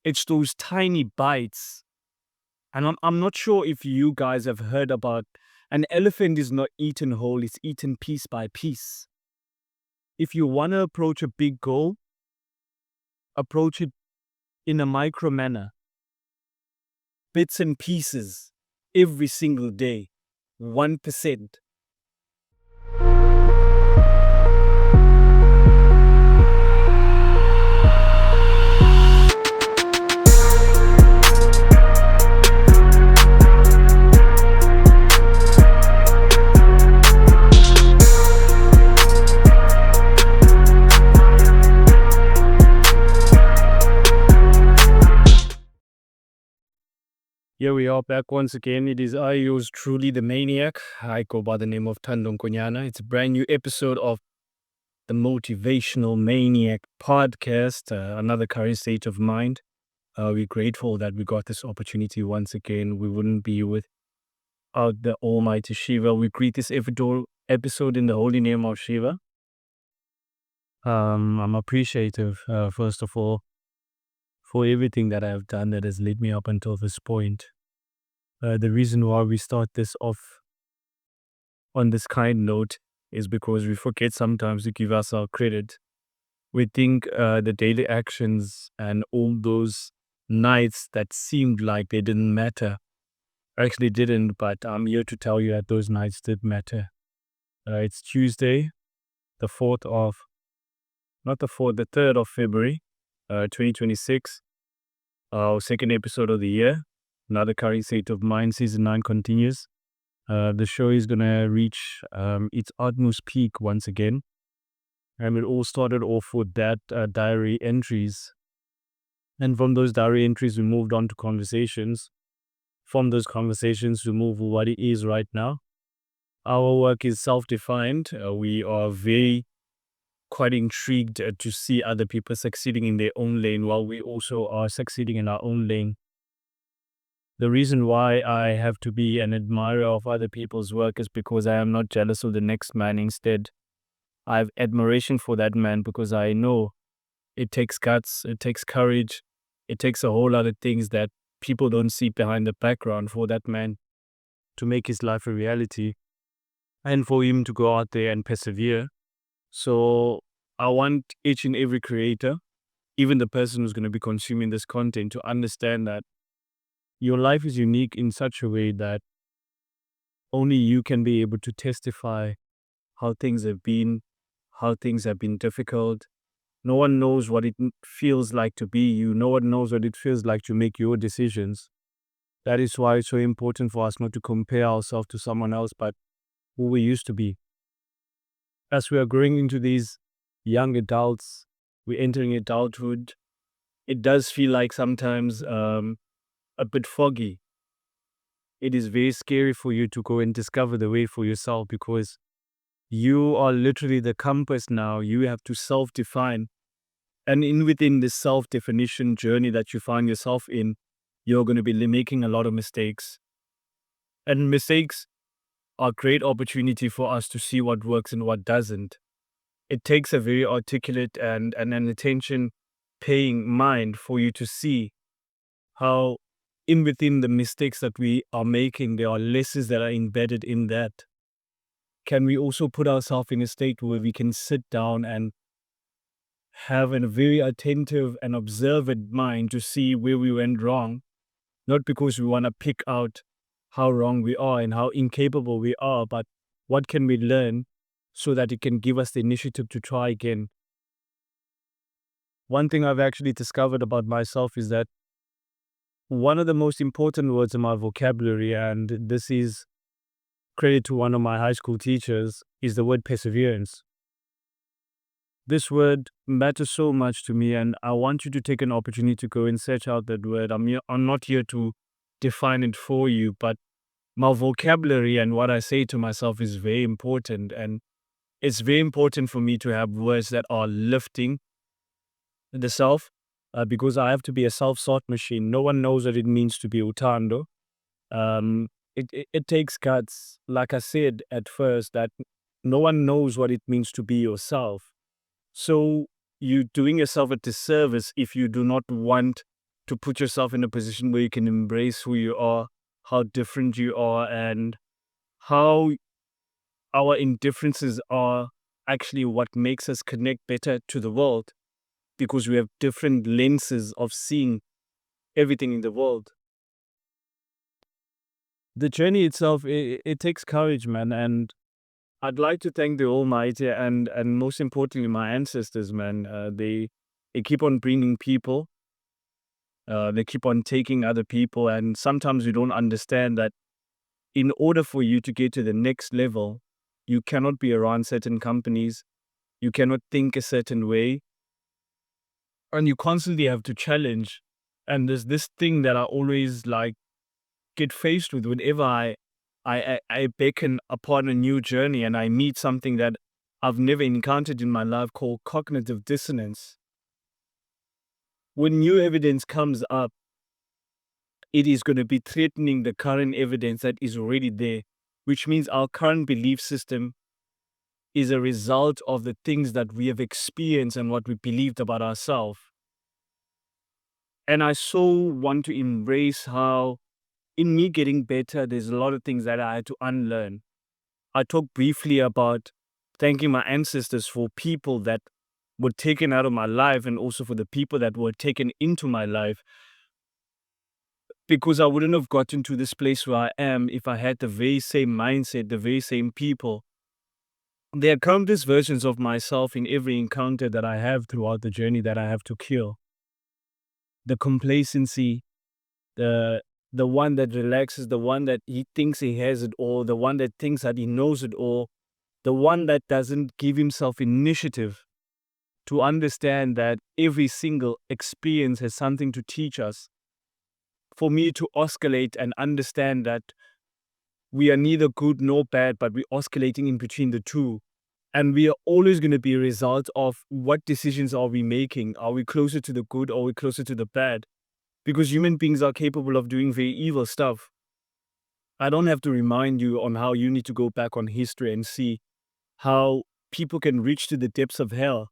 It's those tiny bites. And I'm not sure if you guys have heard about an elephant is not eaten whole, it's eaten piece by piece. If you want to approach a big goal, approach it in a micro manner, bits and pieces, every single day, 1%. Here we are back once again. It is I, yours truly, the maniac. I go by the name of Thando Nkonyana. It's a brand new episode of the Motivational Maniac podcast, another current state of mind. We're grateful that we got this opportunity once again. We wouldn't be without the Almighty Shiva. We greet this episode in the holy name of Shiva. I'm appreciative, first of all, for everything that I have done that has led me up until this point. The reason why we start this off on this kind note is because we forget sometimes to give ourselves credit. We think the daily actions and all those nights that seemed like they didn't matter actually didn't, but I'm here to tell you that those nights did matter. It's Tuesday, the 3rd of February, 2026, our second episode of the year. Another current state of mind, season 9 continues. The show is going to reach its utmost peak once again. And it all started off with that diary entries. And from those diary entries, we moved on to conversations. From those conversations, we move what it is right now. Our work is self-defined. We are quite intrigued to see other people succeeding in their own lane while we also are succeeding in our own lane. The reason why I have to be an admirer of other people's work is because I am not jealous of the next man. Instead, I have admiration for that man because I know it takes guts, it takes courage, it takes a whole lot of things that people don't see behind the background for that man to make his life a reality and for him to go out there and persevere. So I want each and every creator, even the person who's going to be consuming this content, to understand that your life is unique in such a way that only you can be able to testify how things have been difficult. No one knows what it feels like to be you. No one knows what it feels like to make your decisions. That is why it's so important for us not to compare ourselves to someone else, but who we used to be. As we are growing into these young adults, we're entering adulthood, it does feel like sometimes a bit foggy. It is very scary for you to go and discover the way for yourself because you are literally the compass now. You have to self-define. And within this self-definition journey that you find yourself in, you're going to be making a lot of mistakes. And mistakes are a great opportunity for us to see what works and what doesn't. It takes a very articulate and an attention-paying mind for you to see how in within the mistakes that we are making, there are lessons that are embedded in that. Can we also put ourselves in a state where we can sit down and have a very attentive and observant mind to see where we went wrong, not because we want to pick out how wrong we are and how incapable we are, but what can we learn so that it can give us the initiative to try again. One thing I've actually discovered about myself is that one of the most important words in my vocabulary, and this is credit to one of my high school teachers, is the word perseverance. This word matters so much to me, and I want you to take an opportunity to go and search out that word. I'm not here to define it for you, but my vocabulary and what I say to myself is very important. And it's very important for me to have words that are lifting the self, because I have to be a self-sought machine. No one knows what it means to be Uthando. It takes guts. Like I said at first, that no one knows what it means to be yourself. So you're doing yourself a disservice if you do not want to put yourself in a position where you can embrace who you are, how different you are, and how our indifferences are actually what makes us connect better to the world, because we have different lenses of seeing everything in the world. The journey itself, it takes courage, man. And I'd like to thank the Almighty and most importantly, my ancestors, man. They keep on bringing people. They keep on taking other people. And sometimes we don't understand that in order for you to get to the next level, you cannot be around certain companies. You cannot think a certain way. And you constantly have to challenge. And there's this thing that I always like get faced with whenever I beckon upon a new journey and I meet something that I've never encountered in my life called cognitive dissonance. When new evidence comes up, it is going to be threatening the current evidence that is already there, which means our current belief system is a result of the things that we have experienced and what we believed about ourselves. And I so want to embrace how, in me getting better, there's a lot of things that I had to unlearn. I talked briefly about thanking my ancestors for people that were taken out of my life and also for the people that were taken into my life, because I wouldn't have gotten to this place where I am if I had the very same mindset, the very same people. There are countless versions of myself in every encounter that I have throughout the journey that I have to kill. The complacency, the the one that relaxes, the one that he thinks he has it all, the one that thinks that he knows it all, the one that doesn't give himself initiative to understand that every single experience has something to teach us. For me to oscillate and understand that we are neither good nor bad, but we're oscillating in between the two. And we are always going to be a result of what decisions are we making. Are we closer to the good or are we closer to the bad? Because human beings are capable of doing very evil stuff. I don't have to remind you on how you need to go back on history and see how people can reach to the depths of hell.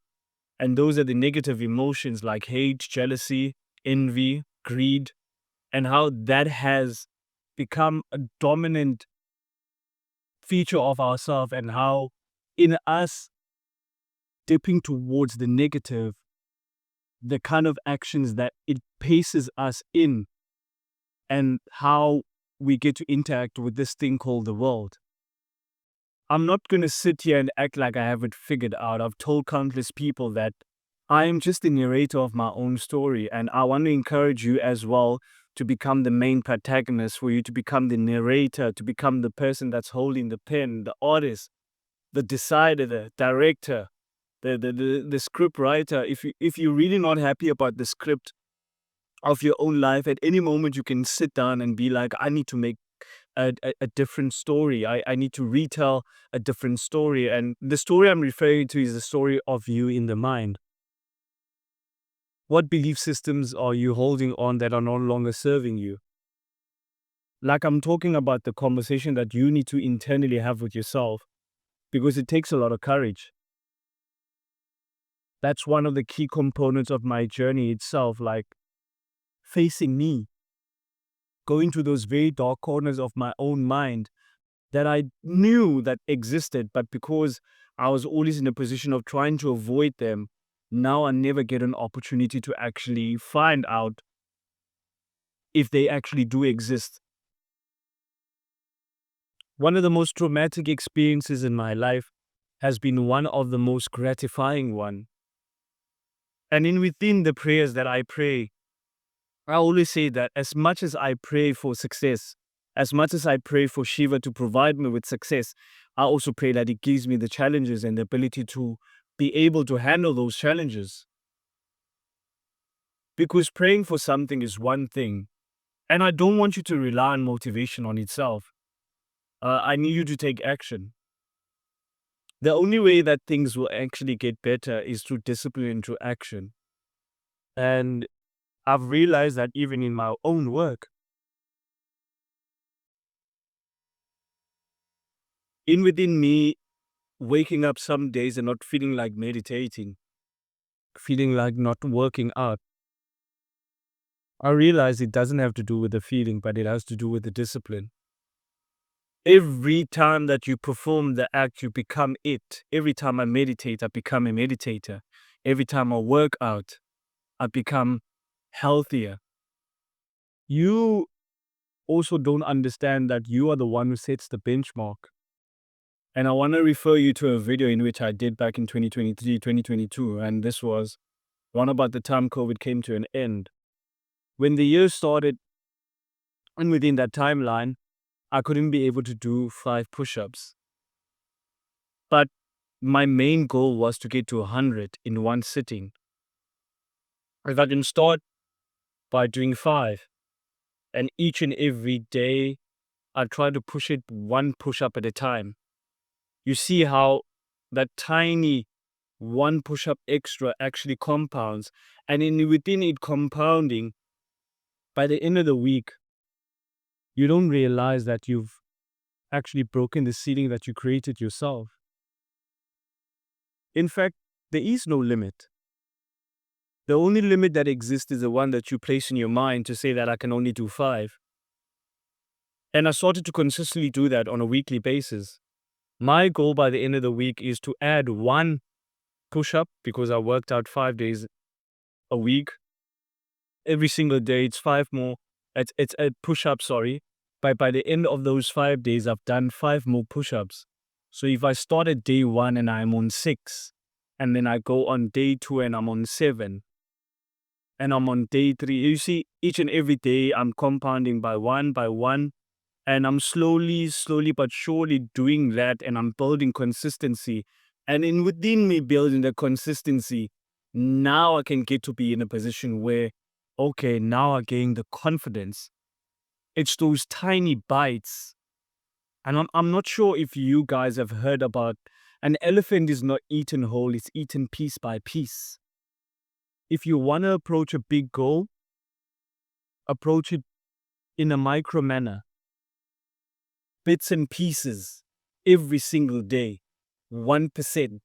And those are the negative emotions like hate, jealousy, envy, greed, and how that has become a dominant feature of ourselves, and how in us dipping towards the negative, the kind of actions that it paces us in, and how we get to interact with this thing called the world. I'm not going to sit here and act like I have it figured out. I've told countless people that I am just the narrator of my own story, and I want to encourage you as well to become the main protagonist, for you to become the narrator, to become the person that's holding the pen, the artist, the decider, the director, the script writer. If you're really not happy about the script of your own life, at any moment you can sit down and be like, I need to make a different story. I need to retell a different story. And the story I'm referring to is the story of you in the mind. What belief systems are you holding on that are no longer serving you? Like, I'm talking about the conversation that you need to internally have with yourself, because it takes a lot of courage. That's one of the key components of my journey itself, like facing me, going to those very dark corners of my own mind that I knew that existed, but because I was always in a position of trying to avoid them, now I never get an opportunity to actually find out if they actually do exist. One of the most traumatic experiences in my life has been one of the most gratifying one. And in within the prayers that I pray, I always say that as much as I pray for success, as much as I pray for Shiva to provide me with success, I also pray that it gives me the challenges and the ability to be able to handle those challenges. Because praying for something is one thing, and I don't want you to rely on motivation on itself. I need you to take action. The only way that things will actually get better is through discipline and through action. And I've realized that even in my own work, in within me, waking up some days and not feeling like meditating, feeling like not working out, I realized it doesn't have to do with the feeling, but it has to do with the discipline. Every time that you perform the act, you become it. Every time I meditate, I become a meditator. Every time I work out, I become healthier. You also don't understand that you are the one who sets the benchmark. And I want to refer you to a video in which I did back in 2023, 2022. And this was one about the time COVID came to an end. When the year started, and within that timeline, I couldn't be able to do 5 push-ups. But my main goal was to get to 100 in one sitting. If I can start by doing 5, and each and every day I try to push it one push-up at a time. You see how that tiny one push-up extra actually compounds, and within it compounding, by the end of the week, you don't realize that you've actually broken the ceiling that you created yourself. In fact, there is no limit. The only limit that exists is the one that you place in your mind to say that I can only do 5. And I started to consistently do that on a weekly basis. My goal by the end of the week is to add one push-up, because I worked out 5 days a week. Every single day, it's 5 more. It's a push-up, sorry. By the end of those 5 days, I've done 5 more push-ups. So if I start at day 1 and I'm on 6, and then I go on day 2 and I'm on 7, and I'm on day 3, you see, each and every day I'm compounding by one, and I'm slowly but surely doing that, and I'm building consistency. And within me building the consistency, now I can get to be in a position where, okay, now I gain the confidence. It's those tiny bites. And I'm not sure if you guys have heard about, an elephant is not eaten whole, it's eaten piece by piece. If you want to approach a big goal, approach it in a micro manner. Bits and pieces every single day, 1%.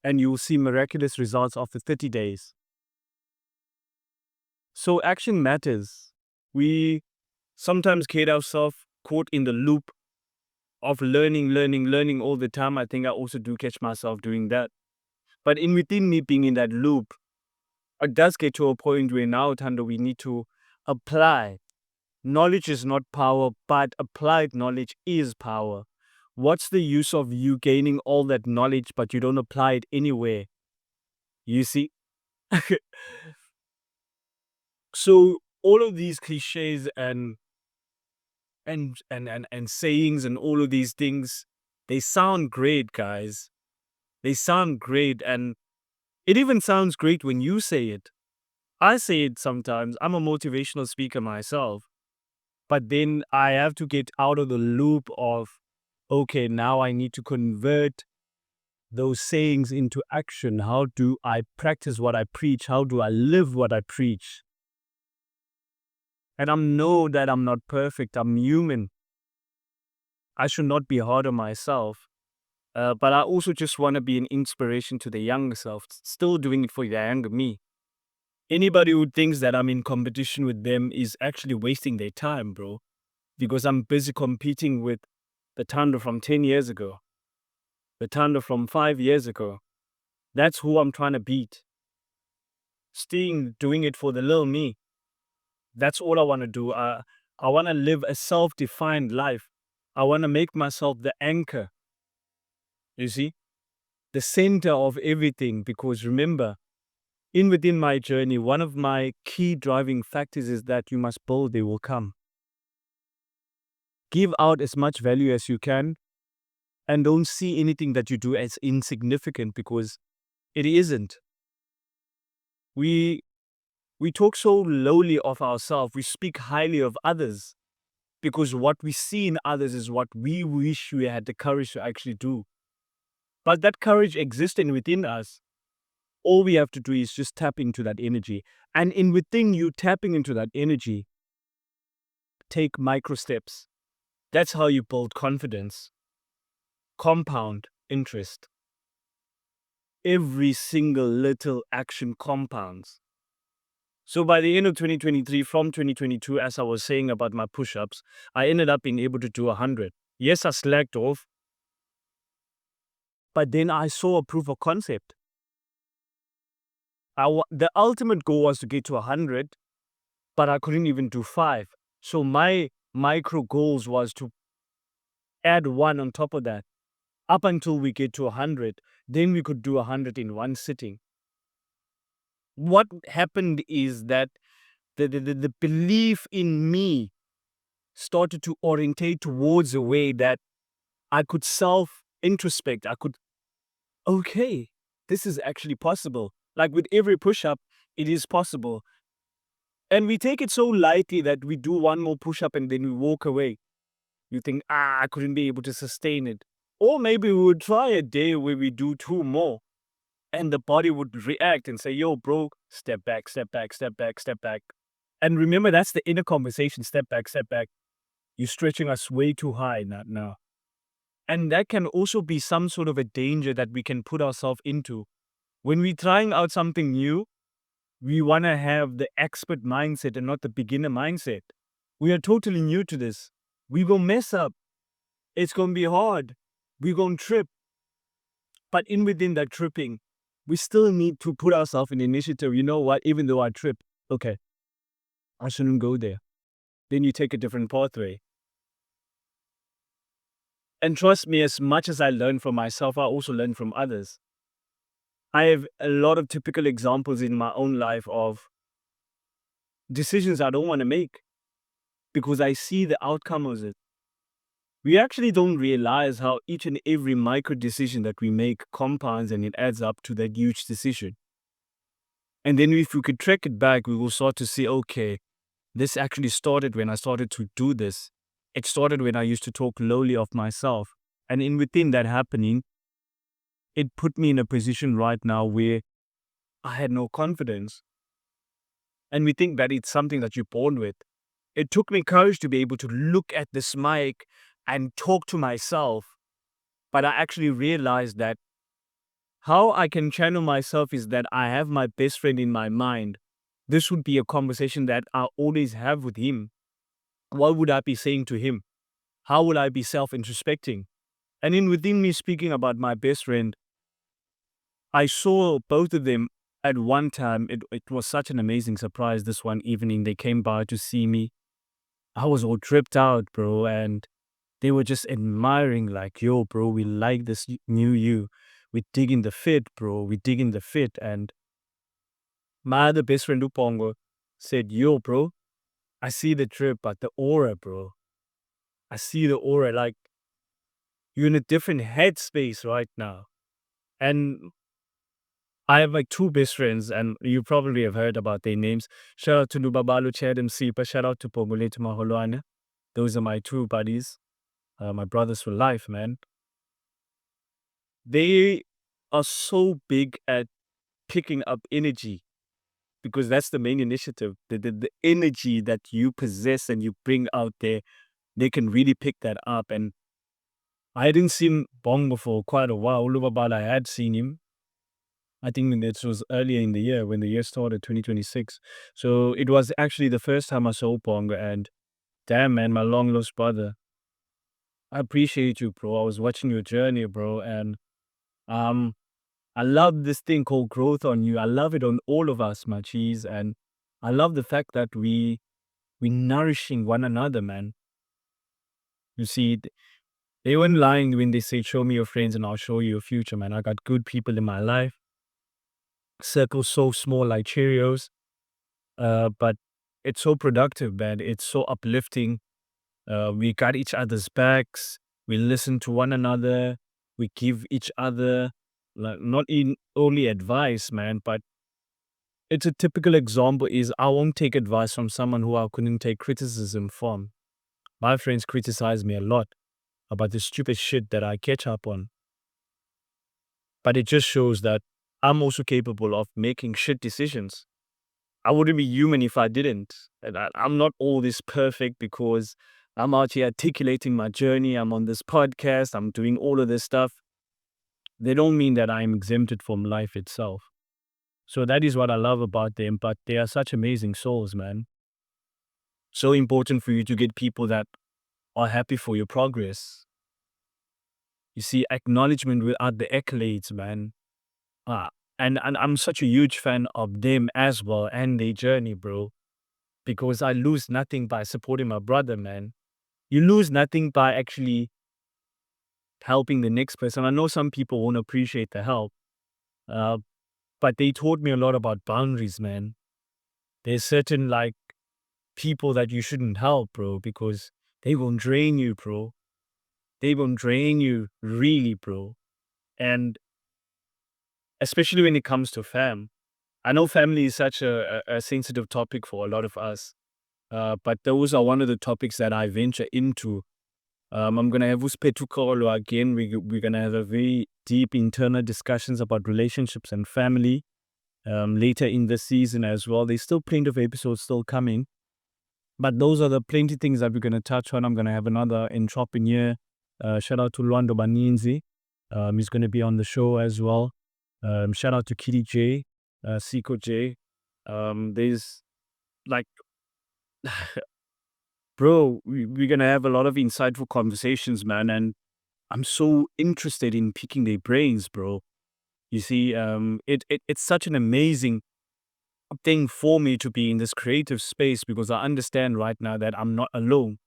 And you will see miraculous results after 30 days. So action matters. We sometimes get ourselves caught in the loop of learning all the time. I think I also do catch myself doing that. But within me being in that loop, it does get to a point where now, Thando, we need to apply. Knowledge is not power, but applied knowledge is power. What's the use of you gaining all that knowledge, but you don't apply it anywhere? You see? So all of these cliches and sayings and all of these things, they sound great, guys. They sound great, and it even sounds great when you say it. I say it sometimes. I'm a motivational speaker myself. But then I have to get out of the loop of, okay, now I need to convert those sayings into action. How do I practice what I preach? How do I live what I preach? And I know that I'm not perfect. I'm human. I should not be hard on myself. But I also just want to be an inspiration to the younger self, still doing it for the younger me. Anybody who thinks that I'm in competition with them is actually wasting their time, bro. Because I'm busy competing with the Thando from 10 years ago, the Thando from 5 years ago. That's who I'm trying to beat. Doing it for the little me. That's all I want to do. I want to live a self-defined life. I want to make myself the anchor. You see? The center of everything. Because remember, within my journey, one of my key driving factors is that you must build, they will come. Give out as much value as you can, and don't see anything that you do as insignificant, because it isn't. We talk so lowly of ourselves. We speak highly of others because what we see in others is what we wish we had the courage to actually do. But that courage exists within us. All we have to do is just tap into that energy. And within you tapping into that energy, take micro steps. That's how you build confidence. Compound interest. Every single little action compounds. So by the end of 2023, from 2022, as I was saying about my push-ups, I ended up being able to do 100. Yes, I slacked off, but then I saw a proof of concept. The ultimate goal was to get to 100, but I couldn't even do 5. So my micro goals was to add 1 on top of that up until we get to 100. Then we could do 100 in one sitting. What happened is that the belief in me started to orientate towards a way that I could self introspect. I could, okay, this is actually possible. Like with every push up, it is possible. And we take it so lightly that we do one more push up and then we walk away. You think, I couldn't be able to sustain it. Or maybe we would try a day where we do 2 more and the body would react and say, yo, bro, step back, step back, step back, step back. And remember, that's the inner conversation, step back, step back. You're stretching us way too high now. And that can also be some sort of a danger that we can put ourselves into. When we're trying out something new, we want to have the expert mindset and not the beginner mindset. We are totally new to this. We will mess up. It's going to be hard. We're going to trip. But in within that tripping, we still need to put ourselves in initiative. You know what? Even though I trip, okay, I shouldn't go there. Then you take a different pathway. And trust me, as much as I learn from myself, I also learn from others. I have a lot of typical examples in my own life of decisions I don't want to make because I see the outcome of it. We actually don't realize how each and every micro decision that we make compounds and it adds up to that huge decision. And then if we could track it back, we will start to see, okay, this actually started when I started to do this. It started when I used to talk lowly of myself. And in within that happening, it put me in a position right now where I had no confidence. And we think that it's something that you're born with. It took me courage to be able to look at this mic and talk to myself. But I actually realized that how I can channel myself is that I have my best friend in my mind. This would be a conversation that I always have with him. What would I be saying to him? How would I be self-introspecting? And in within me speaking about my best friend, I saw both of them at one time. It was such an amazing surprise this one evening. They came by to see me. I was all tripped out, bro, and they were just admiring like, yo, bro, we like this new you. We dig in the fit, bro. We dig in the fit. And my other best friend, Upongo, said, yo, bro, I see the trip, but the aura, bro. I see the aura. Like, you're in a different headspace right now. And I have like 2 best friends, and you probably have heard about their names. Shout out to Lubabalo Chadem Sipa. Shout out to Pogolete Maholwane. Those are my 2 buddies, my brothers for life, man. They are so big at picking up energy because that's the main initiative. The energy that you possess and you bring out there, they can really pick that up. And I didn't see Bongo for quite a while. Lubabalo, I had seen him. I think it was earlier in the year when the year started, 2026. So it was actually the first time I saw Ponga, and damn, man, my long lost brother. I appreciate you, bro. I was watching your journey, bro, and um, I love this thing called growth on you. I love it on all of us, my cheese, and I love the fact that we nourishing one another, man. You see, they weren't lying when they say, "Show me your friends, and I'll show you your future," man. I got good people in my life. Circle so small like Cheerios. But it's so productive, man. It's so uplifting. We got each other's backs. We listen to one another. We give each other like not in only advice, man, but it's a typical example is I won't take advice from someone who I couldn't take criticism from. My friends criticize me a lot about the stupid shit that I catch up on. But it just shows that I'm also capable of making shit decisions. I wouldn't be human if I didn't. And I'm not all this perfect because I'm out here articulating my journey. I'm on this podcast. I'm doing all of this stuff. They don't mean that I'm exempted from life itself. So that is what I love about them. But they are such amazing souls, man. So important for you to get people that are happy for your progress. You see, acknowledgement without the accolades, man. Ah, and I'm such a huge fan of them as well and their journey, bro. Because I lose nothing by supporting my brother, man. You lose nothing by actually helping the next person. I know some people won't appreciate the help, uh, but they taught me a lot about boundaries, man. There's certain like people that you shouldn't help, bro, because they will drain you, bro. They will drain you really, bro. And especially when it comes to fam. I know family is such a sensitive topic for a lot of us, but those are one of the topics that I venture into. I'm going to have Uspetukolo again. We're going to have a very deep internal discussions about relationships and family later in the season as well. There's still plenty of episodes still coming. But those are the plenty things that we're going to touch on. I'm going to have another entrepreneur. Shout out to Luando Baninzi. He's going to be on the show as well. Shout out to Kitty J, Siko J. There's like, bro, we're going to have a lot of insightful conversations, man. And I'm so interested in picking their brains, bro. You see, it's such an amazing thing for me to be in this creative space because I understand right now that I'm not alone.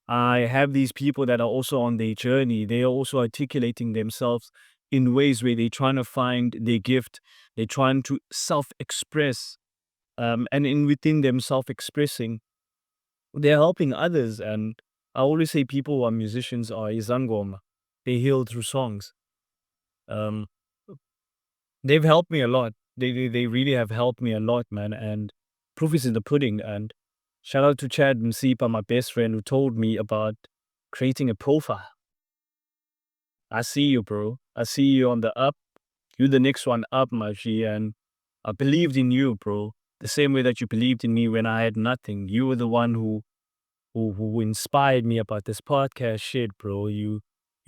I have these people that are also on their journey. They are also articulating themselves in ways where they're trying to find their gift. They're trying to self-express. And in within them self-expressing, they're helping others. And I always say people who are musicians are izangoma. They heal through songs. Um, they've helped me a lot. They really have helped me a lot, man. And proof is in the pudding. And shout out to Chad Msipa, my best friend, who told me about creating a profile. I see you, bro. I see you on the up. You the next one up, Maji. And I believed in you, bro. The same way that you believed in me when I had nothing. You were the one who inspired me about this podcast shit, bro. You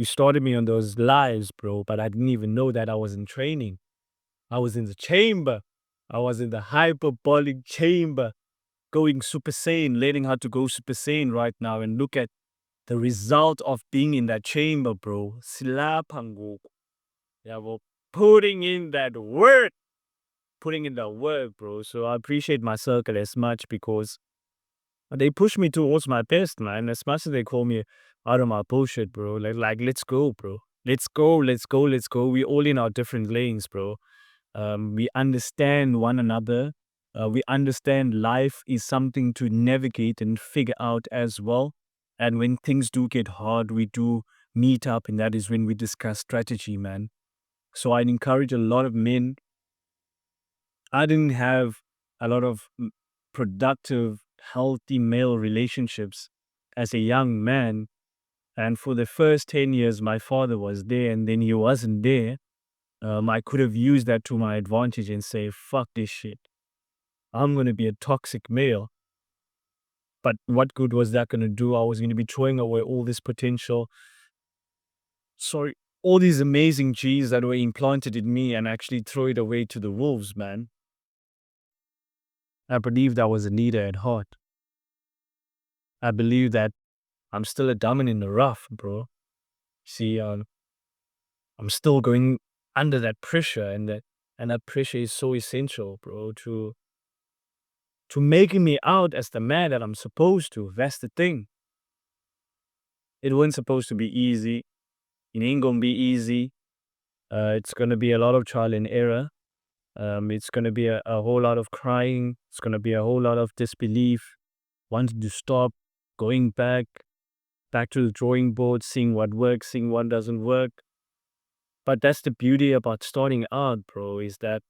started me on those lives, bro. But I didn't even know that I was in training. I was in the chamber. I was in the hyperbolic chamber, going super sane, learning how to go super sane right now. And look at the result of being in that chamber, bro. Silapha ngoku. Yabo. Putting in that work. Putting in the work, bro. So I appreciate my circle as much because they push me towards my best, man. As much as they call me out of my bullshit, bro. Like let's go, bro. Let's go, let's go, let's go. We all in our different lanes, bro. We understand one another. We understand life is something to navigate and figure out as well. And when things do get hard, we do meet up, and that is when we discuss strategy, man. So I'd encourage a lot of men. I didn't have a lot of productive, healthy male relationships as a young man. And for the first 10 years, my father was there and then he wasn't there. I could have used that to my advantage and say, fuck this shit. I'm going to be a toxic male. But what good was that going to do? I was going to be throwing away all this potential. Sorry, all these amazing G's that were implanted in me and actually throw it away to the wolves, man. I believed I was a leader at heart. I believe that I'm still a diamond in the rough, bro. See, I'm still going under that pressure, and that pressure is so essential, bro, to making me out as the man that I'm supposed to. That's the thing. It wasn't supposed to be easy. It ain't gonna be easy. It's gonna be a lot of trial and error. It's gonna be a whole lot of crying. It's gonna be a whole lot of disbelief, wanting to stop, going back to the drawing board, seeing what works, seeing what doesn't work. But that's the beauty about starting out, bro, is that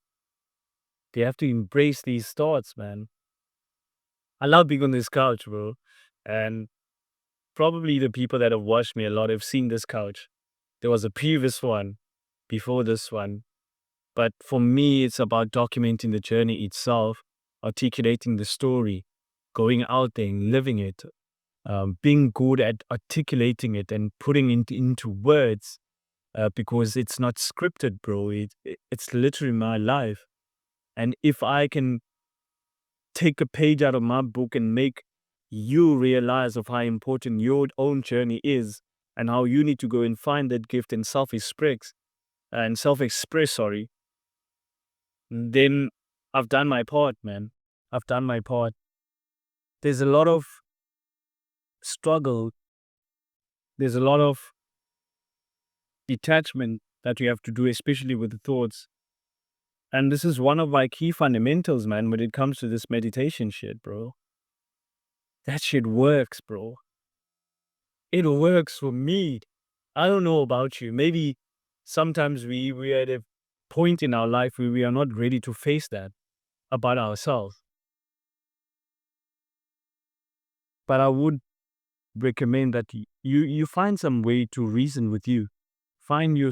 you have to embrace these thoughts, man. I love being on this couch, bro. And probably the people that have watched me a lot have seen this couch. There was a previous one before this one. But for me, it's about documenting the journey itself, articulating the story, going out there and living it, being good at articulating it and putting it into words because it's not scripted, bro. It's literally my life. And if I can take a page out of my book and make you realize of how important your own journey is and how you need to go and find that gift and self-express, sorry, then I've done my part, man. I've done my part. There's a lot of struggle. There's a lot of detachment that you have to do, especially with the thoughts. And this is one of my key fundamentals, man, when it comes to this meditation shit, bro. That shit works, bro. It works for me. I don't know about you. Maybe sometimes we are at a point in our life where we are not ready to face that about ourselves. But I would recommend that you find some way to reason with you. Find you,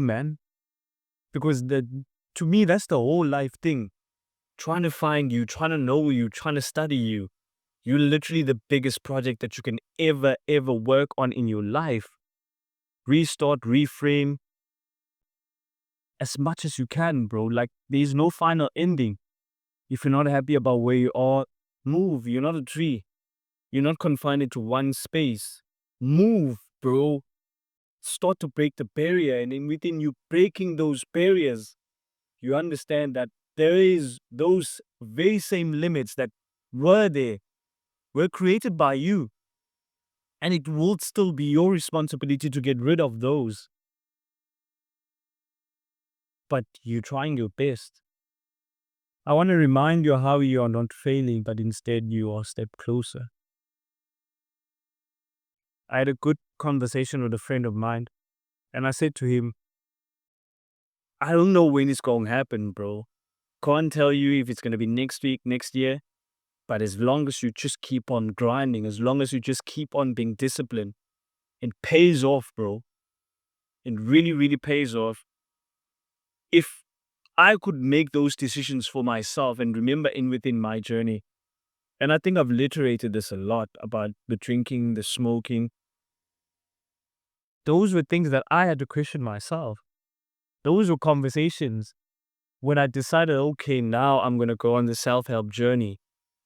man. Because to me, that's the whole life thing. Trying to find you, trying to know you, trying to study you. You're literally the biggest project that you can ever work on in your life. Restart, reframe as much as you can, bro. Like, there's no final ending. If you're not happy about where you are, move. You're not a tree. You're not confined to one space. Move, bro. Start to break the barrier. And in within you breaking those barriers, you understand that there is those very same limits that were there, were created by you. And it will still be your responsibility to get rid of those. But you're trying your best. I want to remind you how you are not failing, but instead you are a step closer. I had a good conversation with a friend of mine, and I said to him, I don't know when it's going to happen, bro. Can't tell you if it's going to be next week, next year, but as long as you just keep on grinding, as long as you just keep on being disciplined, it pays off, bro. It really pays off. If I could make those decisions for myself and remember within my journey, and I think I've literated this a lot about the drinking, the smoking. Those were things that I had to question myself. Those were conversations when I decided, okay, now I'm going to go on the self-help journey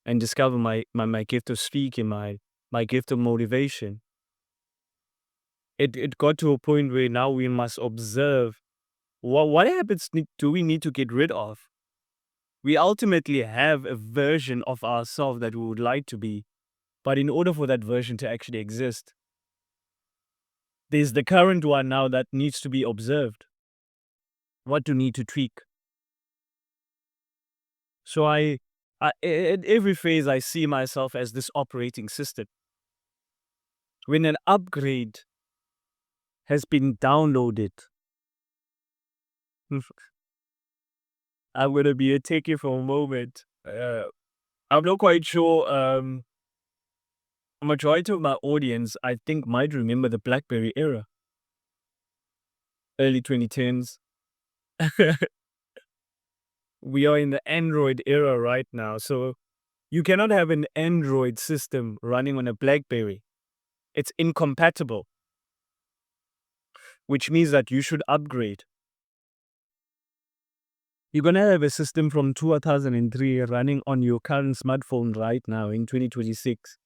and discover my gift of speaking, my gift of motivation. It got to a point where now we must observe what habits do we need to get rid of. We ultimately have a version of ourselves that we would like to be, but in order for that version to actually exist, there's the current one now that needs to be observed. What do need to tweak? So at every phase, I see myself as this operating system. When an upgrade has been downloaded, I'm gonna be a techie for a moment. I'm not quite sure. A majority of my audience, I think, might remember the BlackBerry era, early 2010s. We are in the Android era right now, so you cannot have an Android system running on a BlackBerry. It's incompatible, which means that you should upgrade. You're going to have a system from 2003 running on your current smartphone right now in 2026,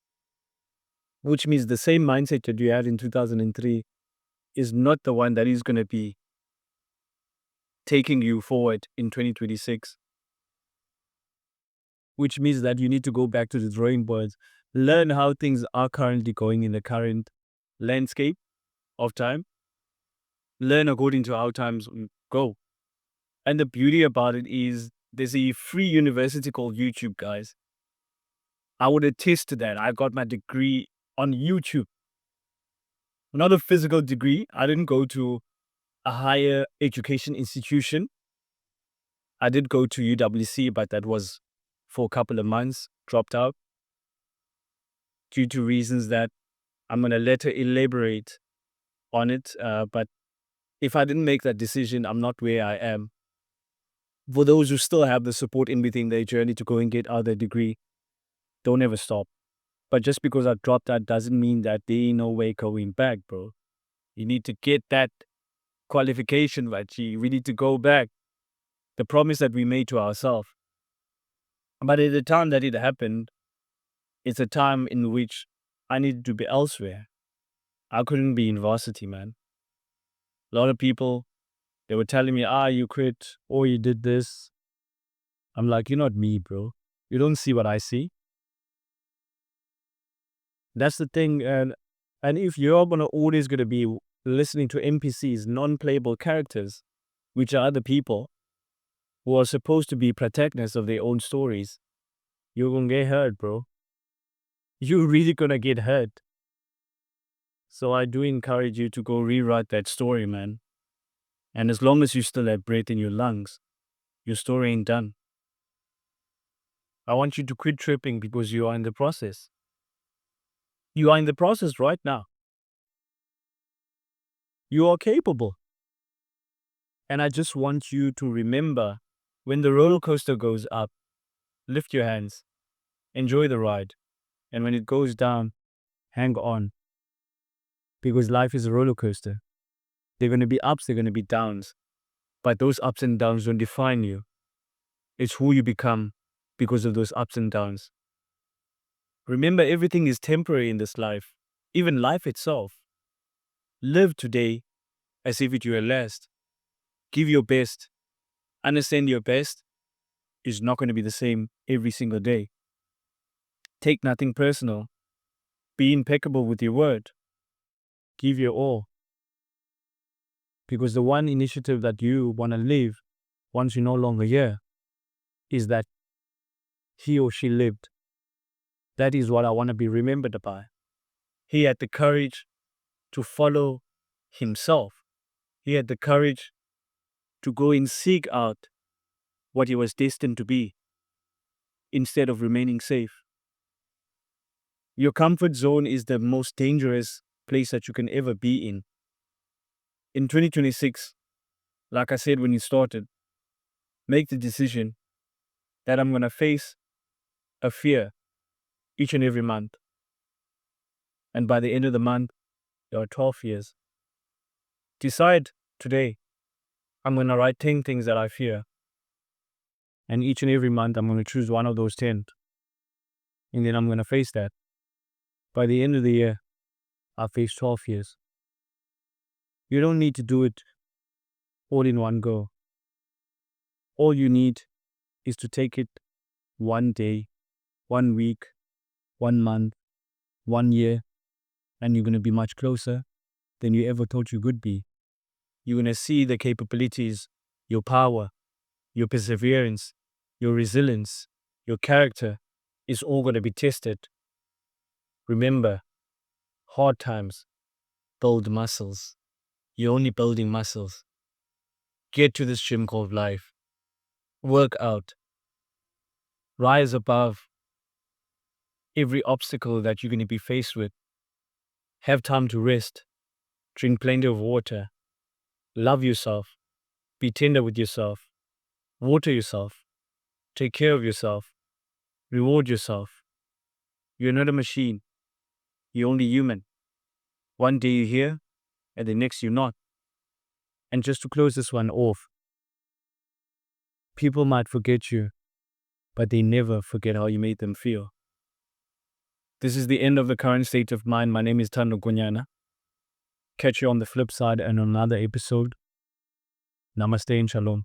which means the same mindset that you had in 2003 is not the one that is going to be taking you forward in 2026, which means that you need to go back to the drawing boards, learn how things are currently going in the current landscape of time, learn according to how times go. And the beauty about it is there's a free university called YouTube, guys. I would attest to that. I got my degree on YouTube. Not a physical degree. I didn't go to a higher education institution. I did go to UWC, but that was for a couple of months, dropped out due to reasons that I'm going to later elaborate on it. But if I didn't make that decision, I'm not where I am. For those who still have the support in within their journey to go and get out their degree, don't ever stop. But just because I dropped out doesn't mean that there ain't no way going back, bro. You need to get that qualification, right? We need to go back. the promise that we made to ourselves. But at the time that it happened, it's a time in which I needed to be elsewhere. I couldn't be in varsity, man. A lot of people, they were telling me, you quit or you did this. I'm like, you're not me, bro. You don't see what I see. That's the thing. And if you're always going to be listening to NPCs, non-playable characters, which are other people who are supposed to be protagonists of their own stories, you're going to get hurt, bro. You're really going to get hurt. So I do encourage you to go rewrite that story, man. And as long as you still have breath in your lungs, your story ain't done. I want you to quit tripping because you are in the process. You are in the process right now. You are capable. And I just want you to remember, when the roller coaster goes up, lift your hands, enjoy the ride. And when it goes down, hang on. Because life is a roller coaster. There are going to be ups, there are going to be downs. But those ups and downs don't define you. It's who you become because of those ups and downs. Remember, everything is temporary in this life, even life itself. Live today as if it were last. Give your best. Understand your best is not going to be the same every single day. Take nothing personal. Be impeccable with your word. Give your all. Because the one initiative that you want to live once you're no longer here is that he or she lived. That is what I want to be remembered by. He had the courage to follow himself. He had the courage to go and seek out what he was destined to be instead of remaining safe. Your comfort zone is the most dangerous place that you can ever be in. In 2026, like I said when you started, make the decision that I'm going to face a fear each and every month. And by the end of the month, there are 12 years. Decide today, I'm going to write 10 things that I fear. And each and every month, I'm going to choose one of those 10. And then I'm going to face that. By the end of the year, I'll face 12 years. You don't need to do it all in one go. All you need is to take it one day, 1 week, 1 month, 1 year, and you're going to be much closer than you ever thought you could be. You're going to see the capabilities, your power, your perseverance, your resilience, your character is all going to be tested. Remember, hard times build muscles. You're only building muscles. Get to this gym called life. Work out. Rise above every obstacle that you're going to be faced with. Have time to rest. Drink plenty of water. Love yourself. Be tender with yourself. Water yourself. Take care of yourself. Reward yourself. You're not a machine. You're only human. One day you're here, and the next you're not. And just to close this one off, people might forget you, but they never forget how you made them feel. This is the end of the current state of mind. My name is Thando Nkonyana. Catch you on the flip side and on another episode. Namaste and shalom.